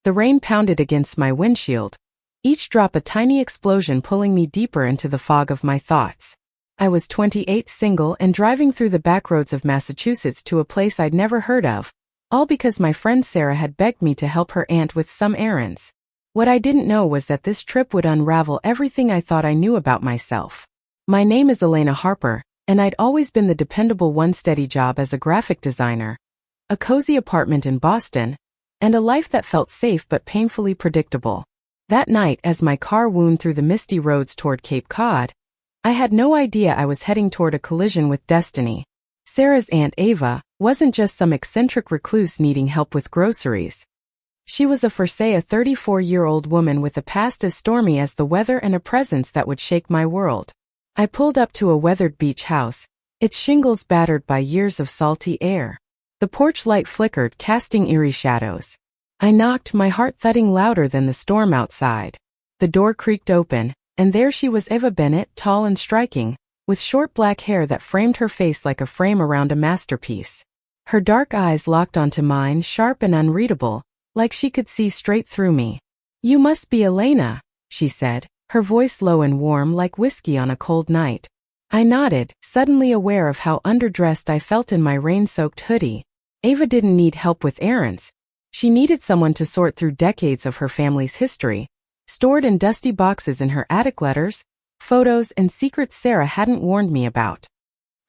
The rain pounded against my windshield, each drop a tiny explosion pulling me deeper into the fog of my thoughts. I was 28, single, and driving through the backroads of Massachusetts to a place I'd never heard of, all because my friend Sarah had begged me to help her aunt with some errands. What I didn't know was that this trip would unravel everything I thought I knew about myself. My name is Elena Harper, and I'd always been the dependable one, steady job as a graphic designer, a cozy apartment in Boston, and a life that felt safe but painfully predictable. That night, as my car wound through the misty roads toward Cape Cod, I had no idea I was heading toward a collision with destiny. Sarah's Aunt Ava wasn't just some eccentric recluse needing help with groceries. She was a 34-year-old woman with a past as stormy as the weather and a presence that would shake my world. I pulled up to a weathered beach house, its shingles battered by years of salty air. The porch light flickered, casting eerie shadows. I knocked, my heart thudding louder than the storm outside. The door creaked open, and there she was, Ava Bennett, tall and striking, with short black hair that framed her face like a frame around a masterpiece. Her dark eyes locked onto mine, sharp and unreadable, like she could see straight through me. "You must be Elena," she said, her voice low and warm like whiskey on a cold night. I nodded, suddenly aware of how underdressed I felt in my rain-soaked hoodie. Ava didn't need help with errands. She needed someone to sort through decades of her family's history, stored in dusty boxes in her attic, letters, photos, and secrets Sarah hadn't warned me about.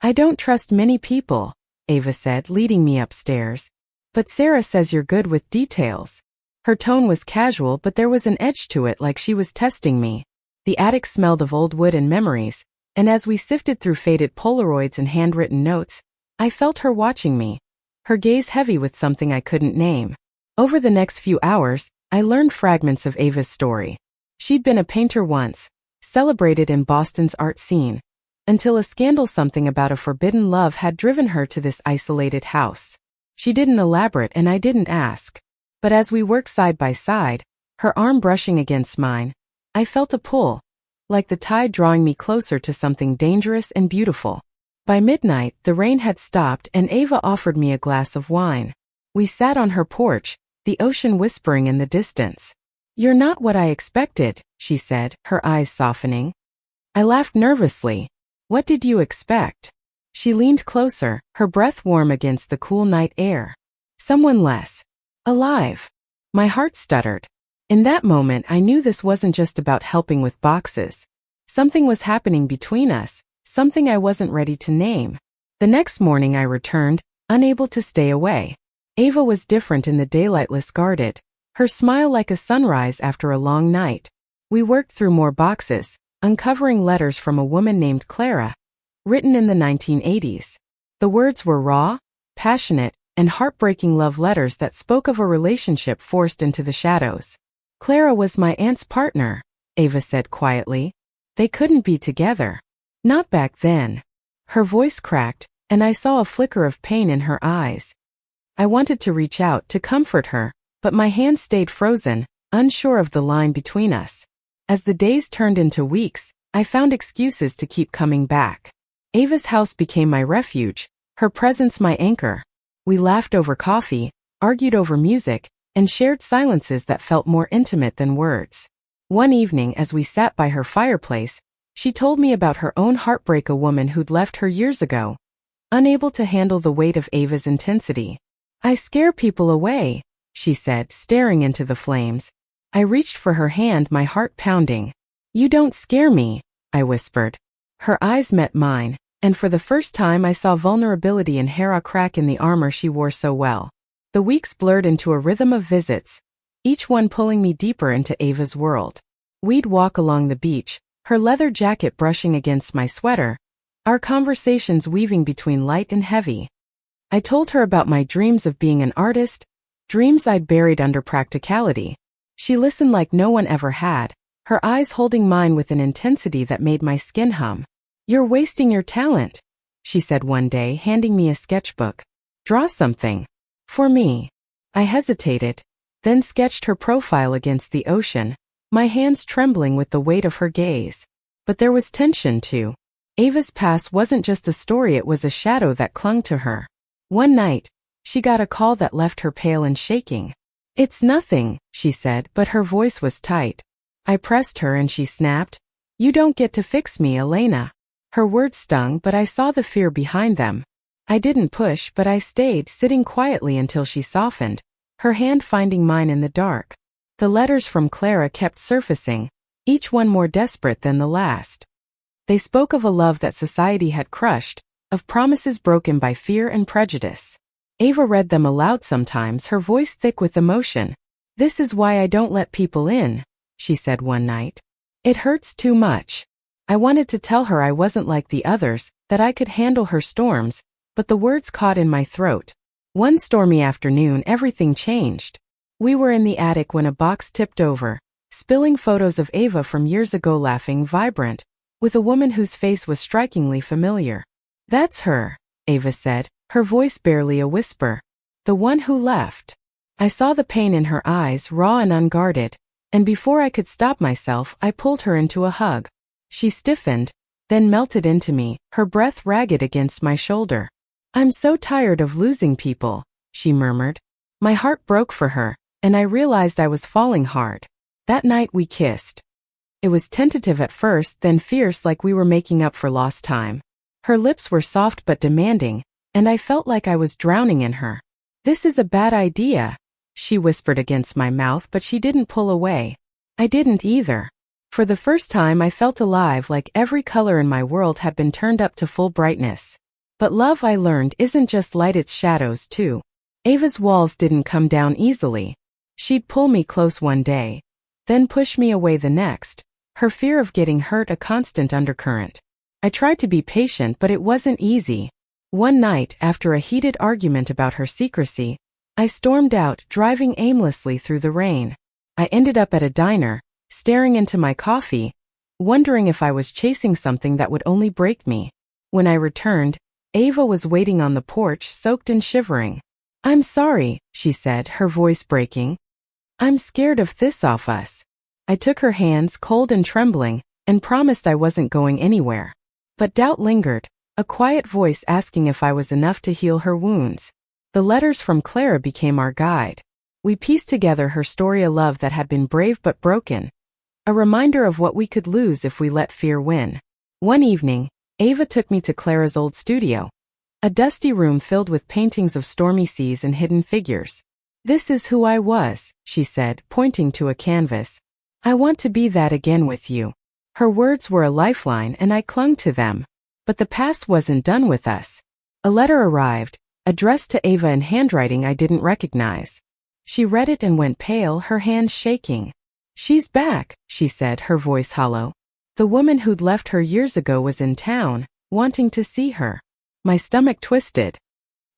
"I don't trust many people," Ava said, leading me upstairs. "But Sarah says you're good with details." Her tone was casual, but there was an edge to it, like she was testing me. The attic smelled of old wood and memories, and as we sifted through faded Polaroids and handwritten notes, I felt her watching me, her gaze heavy with something I couldn't name. Over the next few hours, I learned fragments of Ava's story. She'd been a painter once, celebrated in Boston's art scene, until a scandal, something about a forbidden love, had driven her to this isolated house. She didn't elaborate, and I didn't ask. But as we worked side by side, her arm brushing against mine, I felt a pull, like the tide drawing me closer to something dangerous and beautiful. By midnight, the rain had stopped, and Ava offered me a glass of wine. We sat on her porch, the ocean whispering in the distance. "You're not what I expected," she said, her eyes softening. I laughed nervously. "What did you expect?" She leaned closer, her breath warm against the cool night air. "Someone less alive." My heart stuttered. In that moment, I knew this wasn't just about helping with boxes. Something was happening between us, something I wasn't ready to name. The next morning I returned, unable to stay away. Ava was different in the daylightless, guarded, her smile like a sunrise after a long night. We worked through more boxes, uncovering letters from a woman named Clara, written in the 1980s. The words were raw, passionate, and heartbreaking love letters that spoke of a relationship forced into the shadows. "Clara was my aunt's partner," Ava said quietly. "They couldn't be together. Not back then." Her voice cracked, and I saw a flicker of pain in her eyes. I wanted to reach out to comfort her, but my hands stayed frozen, unsure of the line between us. As the days turned into weeks, I found excuses to keep coming back. Ava's house became my refuge, her presence my anchor. We laughed over coffee, argued over music, and shared silences that felt more intimate than words. One evening, as we sat by her fireplace, she told me about her own heartbreak, a woman who'd left her years ago, unable to handle the weight of Ava's intensity. "I scare people away," she said, staring into the flames. I reached for her hand, my heart pounding. "You don't scare me," I whispered. Her eyes met mine, and for the first time I saw vulnerability in her, a crack in the armor she wore so well. The weeks blurred into a rhythm of visits, each one pulling me deeper into Ava's world. We'd walk along the beach, her leather jacket brushing against my sweater, our conversations weaving between light and heavy. I told her about my dreams of being an artist, dreams I'd buried under practicality. She listened like no one ever had, her eyes holding mine with an intensity that made my skin hum. "You're wasting your talent," she said one day, handing me a sketchbook. "Draw something. For me." I hesitated, then sketched her profile against the ocean, my hands trembling with the weight of her gaze. But there was tension too. Ava's past wasn't just a story, it was a shadow that clung to her. One night, she got a call that left her pale and shaking. "It's nothing," she said, but her voice was tight. I pressed her and she snapped, "You don't get to fix me, Elena." Her words stung, but I saw the fear behind them. I didn't push, but I stayed, sitting quietly until she softened, her hand finding mine in the dark. The letters from Clara kept surfacing, each one more desperate than the last. They spoke of a love that society had crushed, of promises broken by fear and prejudice. Ava read them aloud sometimes, her voice thick with emotion. "This is why I don't let people in," she said one night. "It hurts too much." I wanted to tell her I wasn't like the others, that I could handle her storms, but the words caught in my throat. One stormy afternoon, everything changed. We were in the attic when a box tipped over, spilling photos of Ava from years ago, laughing, vibrant, with a woman whose face was strikingly familiar. "That's her," Ava said, her voice barely a whisper. "The one who left." I saw the pain in her eyes, raw and unguarded, and before I could stop myself, I pulled her into a hug. She stiffened, then melted into me, her breath ragged against my shoulder. "I'm so tired of losing people," she murmured. My heart broke for her, and I realized I was falling hard. That night we kissed. It was tentative at first, then fierce, like we were making up for lost time. Her lips were soft but demanding, and I felt like I was drowning in her. "This is a bad idea," she whispered against my mouth, but she didn't pull away. I didn't either. For the first time I felt alive, like every color in my world had been turned up to full brightness. But love, I learned, isn't just light, it's shadows too. Ava's walls didn't come down easily. She'd pull me close one day, then push me away the next, her fear of getting hurt a constant undercurrent. I tried to be patient, but it wasn't easy. One night, after a heated argument about her secrecy, I stormed out, driving aimlessly through the rain. I ended up at a diner, staring into my coffee, wondering if I was chasing something that would only break me. When I returned, Ava was waiting on the porch, soaked and shivering. "I'm sorry," she said, her voice breaking. "I'm scared of this off us." I took her hands, cold and trembling, and promised I wasn't going anywhere. But doubt lingered, a quiet voice asking if I was enough to heal her wounds. The letters from Clara became our guide. We pieced together her story, a love that had been brave but broken, a reminder of what we could lose if we let fear win. One evening, Ava took me to Clara's old studio, a dusty room filled with paintings of stormy seas and hidden figures. "This is who I was," she said, pointing to a canvas. "I want to be that again with you." Her words were a lifeline, and I clung to them. But the past wasn't done with us. A letter arrived, addressed to Ava in handwriting I didn't recognize. She read it and went pale, her hands shaking. "She's back," she said, her voice hollow. "The woman who'd left her years ago was in town, wanting to see her." My stomach twisted.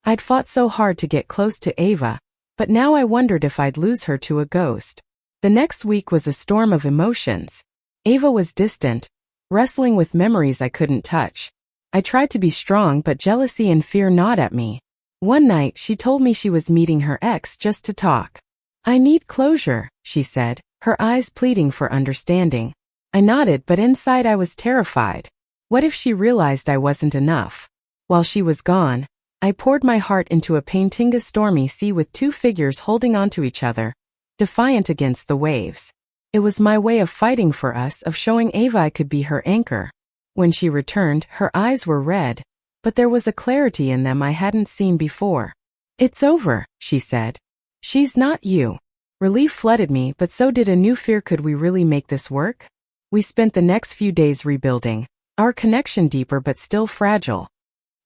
I'd fought so hard to get close to Ava, but now I wondered if I'd lose her to a ghost. The next week was a storm of emotions. Ava was distant, wrestling with memories I couldn't touch. I tried to be strong, but jealousy and fear gnawed at me. One night, she told me she was meeting her ex just to talk. "I need closure," she said, her eyes pleading for understanding. I nodded, but inside I was terrified. What if she realized I wasn't enough? While she was gone, I poured my heart into a painting, a stormy sea with two figures holding onto each other, defiant against the waves. It was my way of fighting for us, of showing Ava I could be her anchor. When she returned, her eyes were red, but there was a clarity in them I hadn't seen before. "It's over," she said. "She's not you." Relief flooded me, but so did a new fear. Could we really make this work? We spent the next few days rebuilding, our connection deeper but still fragile.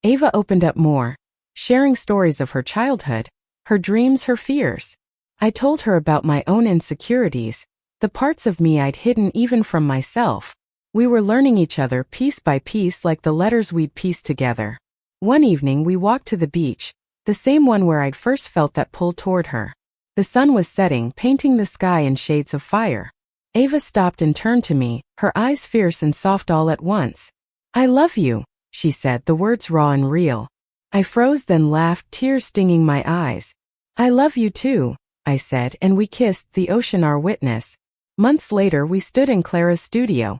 Ava opened up more, sharing stories of her childhood, her dreams, her fears. I told her about my own insecurities, the parts of me I'd hidden even from myself. We were learning each other piece by piece, like the letters we'd pieced together. One evening we walked to the beach, the same one where I'd first felt that pull toward her. The sun was setting, painting the sky in shades of fire. Ava stopped and turned to me, her eyes fierce and soft all at once. "I love you," she said, the words raw and real. I froze, then laughed, tears stinging my eyes. "I love you too," I said, and we kissed, the ocean our witness. Months later we stood in Clara's studio,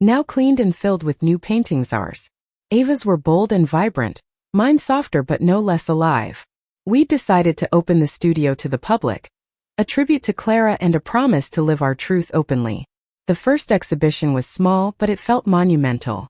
now cleaned and filled with new paintings. Ours. Ava's were bold and vibrant, mine softer but no less alive. We decided to open the studio to the public, A tribute to Clara and a promise to live our truth openly. The first exhibition was small, but it felt monumental.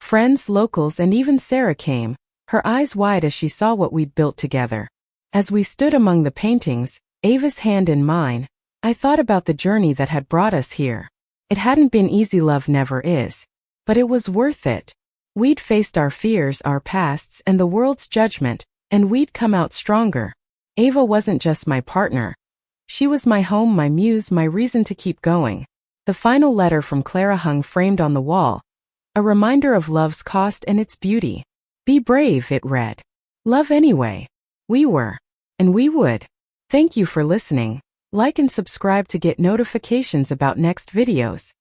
Friends, locals, and even Sarah came, her eyes wide as she saw what we'd built together. As we stood among the paintings, Ava's hand in mine, I thought about the journey that had brought us here. It hadn't been easy, love never is. But it was worth it. We'd faced our fears, our pasts, and the world's judgment, and we'd come out stronger. Ava wasn't just my partner. She was my home, my muse, my reason to keep going. The final letter from Clara hung framed on the wall, a reminder of love's cost and its beauty. Be brave, it read. Love anyway. We were. And we would. Thank you for listening. Like and subscribe to get notifications about next videos.